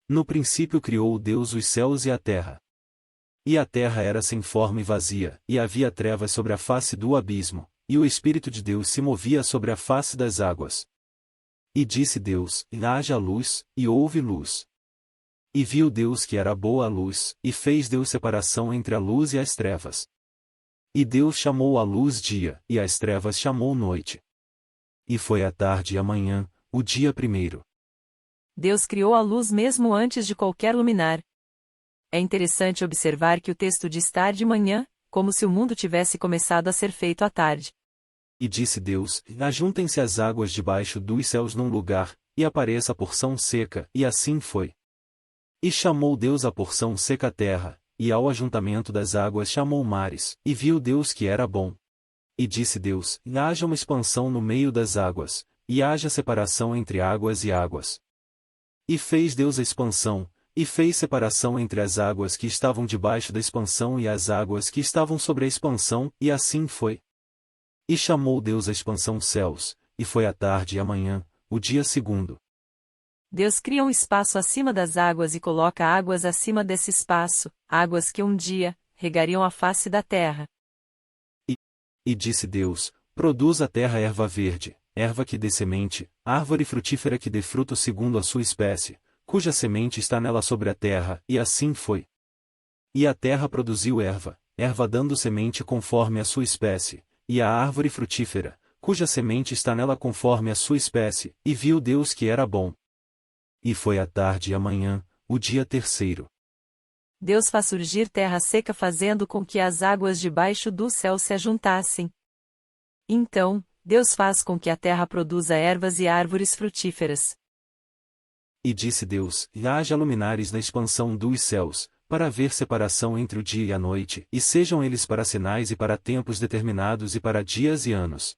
No princípio criou Deus os céus e a terra. E a terra era sem forma e vazia, e havia trevas sobre a face do abismo, e o Espírito de Deus se movia sobre a face das águas. E disse Deus: haja luz, e houve luz. E viu Deus que era boa a luz, e fez Deus separação entre a luz e as trevas. E Deus chamou a luz dia, e as trevas chamou noite. E foi a tarde e a manhã, o dia primeiro. Deus criou a luz mesmo antes de qualquer luminar. É interessante observar que o texto diz tarde e manhã, como se o mundo tivesse começado a ser feito à tarde. E disse Deus: ajuntem-se as águas debaixo dos céus num lugar, e apareça a porção seca, e assim foi. E chamou Deus a porção seca a terra, e ao ajuntamento das águas chamou mares, e viu Deus que era bom. E disse Deus: haja uma expansão no meio das águas, e haja separação entre águas e águas. E fez Deus a expansão, e fez separação entre as águas que estavam debaixo da expansão e as águas que estavam sobre a expansão, e assim foi. E chamou Deus a expansão céus, e foi a tarde e a manhã, o dia segundo. Deus cria um espaço acima das águas e coloca águas acima desse espaço, águas que um dia regariam a face da terra. E disse Deus: produz a terra erva verde, erva que dê semente, árvore frutífera que dê fruto segundo a sua espécie, cuja semente está nela sobre a terra, e assim foi. E a terra produziu erva, erva dando semente conforme a sua espécie, e a árvore frutífera, cuja semente está nela conforme a sua espécie, e viu Deus que era bom. E foi a tarde e a manhã, o dia terceiro. Deus faz surgir terra seca fazendo com que as águas debaixo do céu se ajuntassem. Então, Deus faz com que a terra produza ervas e árvores frutíferas. E disse Deus: haja luminares na expansão dos céus, para haver separação entre o dia e a noite, e sejam eles para sinais e para tempos determinados e para dias e anos.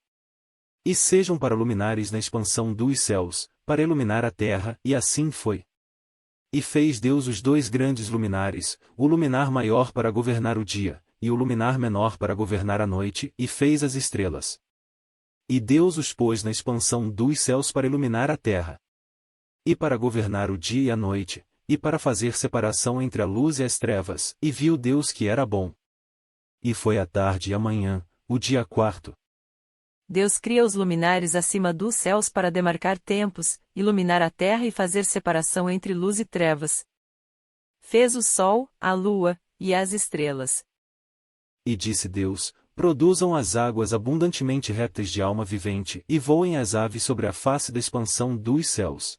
E sejam para luminares na expansão dos céus, para iluminar a terra, e assim foi. E fez Deus os dois grandes luminares, o luminar maior para governar o dia, e o luminar menor para governar a noite, e fez as estrelas. E Deus os pôs na expansão dos céus para iluminar a terra, e para governar o dia e a noite, e para fazer separação entre a luz e as trevas, e viu Deus que era bom. E foi a tarde e a manhã, o dia quarto. Deus cria os luminares acima dos céus para demarcar tempos, iluminar a terra e fazer separação entre luz e trevas. Fez o sol, a lua, e as estrelas. E disse Deus: produzam as águas abundantemente répteis de alma vivente, e voem as aves sobre a face da expansão dos céus.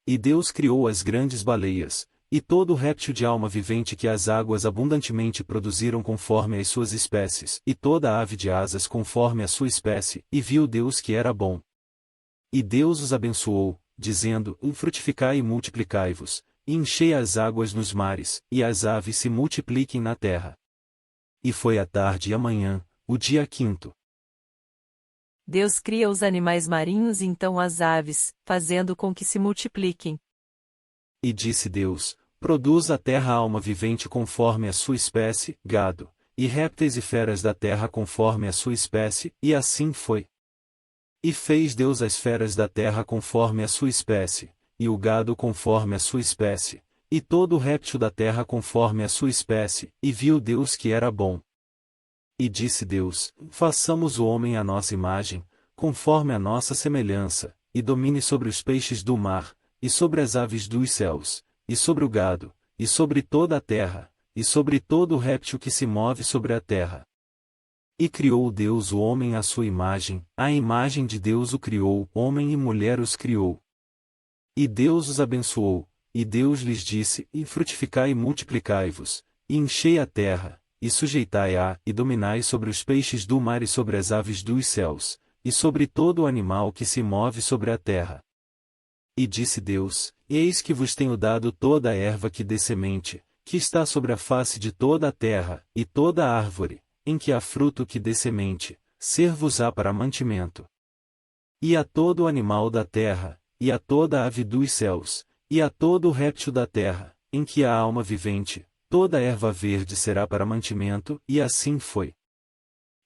E Deus criou as grandes baleias, e todo réptil de alma vivente que as águas abundantemente produziram conforme as suas espécies, e toda ave de asas conforme a sua espécie, e viu Deus que era bom. E Deus os abençoou, dizendo: frutificai e multiplicai-vos, e enchei as águas nos mares, e as aves se multipliquem na terra. E foi a tarde e a manhã, o dia quinto. Deus cria os animais marinhos e então as aves, fazendo com que se multipliquem. E disse Deus: produz a terra alma vivente conforme a sua espécie, gado, e répteis e feras da terra conforme a sua espécie, e assim foi. E fez Deus as feras da terra conforme a sua espécie, e o gado conforme a sua espécie, e todo réptil da terra conforme a sua espécie, e viu Deus que era bom. E disse Deus: façamos o homem à nossa imagem, conforme a nossa semelhança, e domine sobre os peixes do mar, e sobre as aves dos céus, e sobre o gado, e sobre toda a terra, e sobre todo réptil que se move sobre a terra. E criou Deus o homem à sua imagem, à imagem de Deus o criou, homem e mulher os criou. E Deus os abençoou, e Deus lhes disse: e frutificai e multiplicai-vos, e enchei a terra, e sujeitai-a, e dominai sobre os peixes do mar e sobre as aves dos céus, e sobre todo o animal que se move sobre a terra. E disse Deus: eis que vos tenho dado toda a erva que dê semente, que está sobre a face de toda a terra, e toda a árvore, em que há fruto que dê semente, ser-vos-á para mantimento. E a todo o animal da terra, e a toda a ave dos céus, e a todo o réptil da terra, em que há alma vivente, toda a erva verde será para mantimento, e assim foi.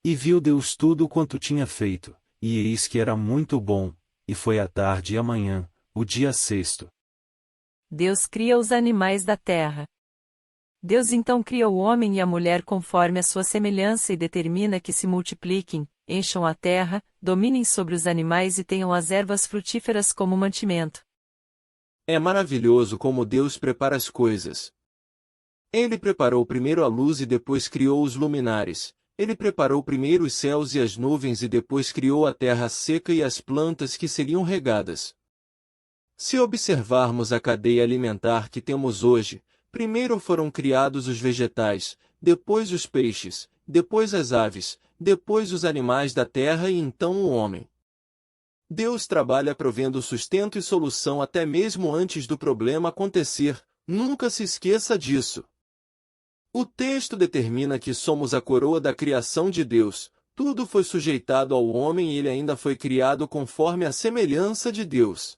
E viu Deus tudo quanto tinha feito, e eis que era muito bom, e foi a tarde e a manhã, o dia sexto. Deus cria os animais da terra. Deus então cria o homem e a mulher conforme a sua semelhança e determina que se multipliquem, encham a terra, dominem sobre os animais e tenham as ervas frutíferas como mantimento. É maravilhoso como Deus prepara as coisas. Ele preparou primeiro a luz e depois criou os luminares. Ele preparou primeiro os céus e as nuvens e depois criou a terra seca e as plantas que seriam regadas. Se observarmos a cadeia alimentar que temos hoje, primeiro foram criados os vegetais, depois os peixes, depois as aves, depois os animais da terra e então o homem. Deus trabalha provendo sustento e solução até mesmo antes do problema acontecer, nunca se esqueça disso. O texto determina que somos a coroa da criação de Deus, tudo foi sujeitado ao homem e ele ainda foi criado conforme a semelhança de Deus.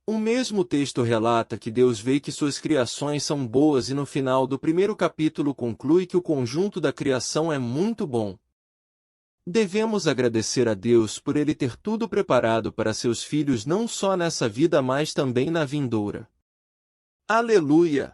O mesmo texto relata que Deus vê que suas criações são boas e no final do primeiro capítulo conclui que o conjunto da criação é muito bom. Devemos agradecer a Deus por Ele ter tudo preparado para seus filhos não só nessa vida mas também na vindoura. Aleluia!